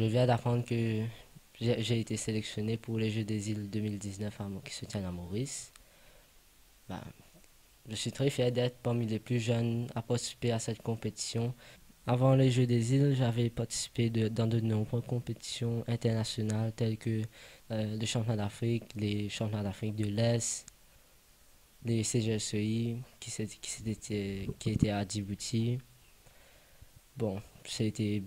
je viens d'apprendre que j'ai été sélectionné pour les Jeux des îles 2019 qui se tiennent à Maurice. Ben, je suis très fier d'être parmi les plus jeunes à participer à cette compétition. Avant les Jeux des îles, j'avais participé dans de nombreuses compétitions internationales telles que le championnat d'Afrique, les championnats d'Afrique de l'Est, les CGSEI qui étaient à Djibouti. Bon, j'ai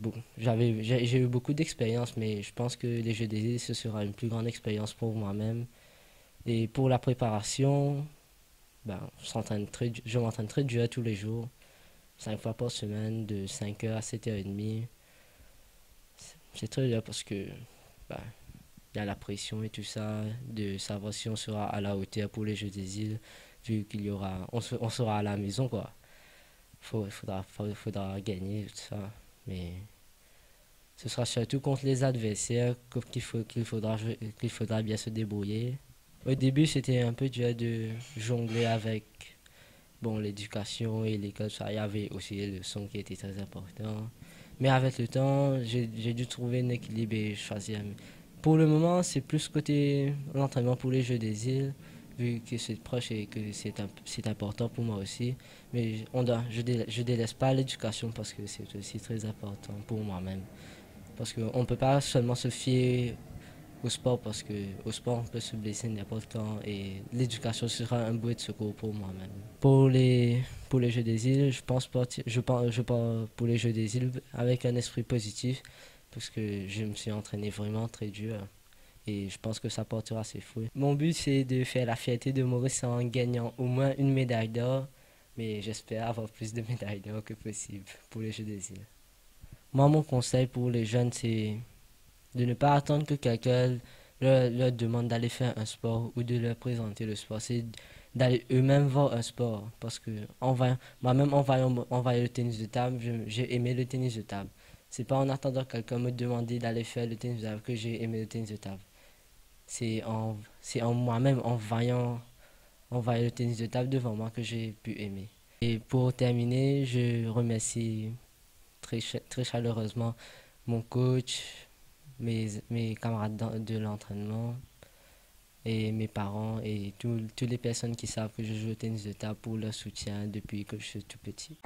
eu beaucoup d'expérience, mais je pense que les Jeux des îles, ce sera une plus grande expérience pour moi-même. Et pour la préparation, ben, je m'entraîne très dur tous les jours, 5 fois par semaine, de 5h à 7h30. C'est très dur parce que ben, il y a la pression et tout ça, de savoir si on sera à la hauteur pour les Jeux des îles, vu on sera à la maison, quoi. Faudra gagner, tout ça. Mais ce sera surtout contre les adversaires qu'il faudra bien se débrouiller. Au début, c'était un peu dur de jongler avec bon, l'éducation et l'école. Ça, il y avait aussi le son qui était très important. Mais avec le temps, j'ai dû trouver un équilibre et choisir. Pour le moment, c'est plus côté l'entraînement pour les Jeux des îles, vu que c'est proche et que c'est important pour moi aussi. Mais je délaisse pas l'éducation parce que c'est aussi très important pour moi-même. Parce qu'on ne peut pas seulement se fier au sport parce que au sport on peut se blesser n'importe quand et l'éducation sera un bouée de secours pour moi-même. Pour les Jeux des îles, je pars pour les Jeux des îles avec un esprit positif parce que je me suis entraîné vraiment très dur et je pense que ça portera ses fruits. Mon but c'est de faire la fierté de Maurice en gagnant au moins une médaille d'or, mais j'espère avoir plus de médailles d'or que possible pour les Jeux des îles. Moi, mon conseil pour les jeunes, c'est de ne pas attendre que quelqu'un leur demande d'aller faire un sport ou de leur présenter le sport. C'est d'aller eux-mêmes voir un sport. Parce que moi-même, en voyant le tennis de table, j'ai aimé le tennis de table. C'est pas en attendant que quelqu'un me demander d'aller faire le tennis de table que j'ai aimé le tennis de table. C'est en moi-même, en voyant le tennis de table devant moi que j'ai pu aimer. Et pour terminer, je remercie très chaleureusement mon coach, mes camarades de l'entraînement et mes parents et toutes les personnes qui savent que je joue au tennis de table pour leur soutien depuis que je suis tout petit.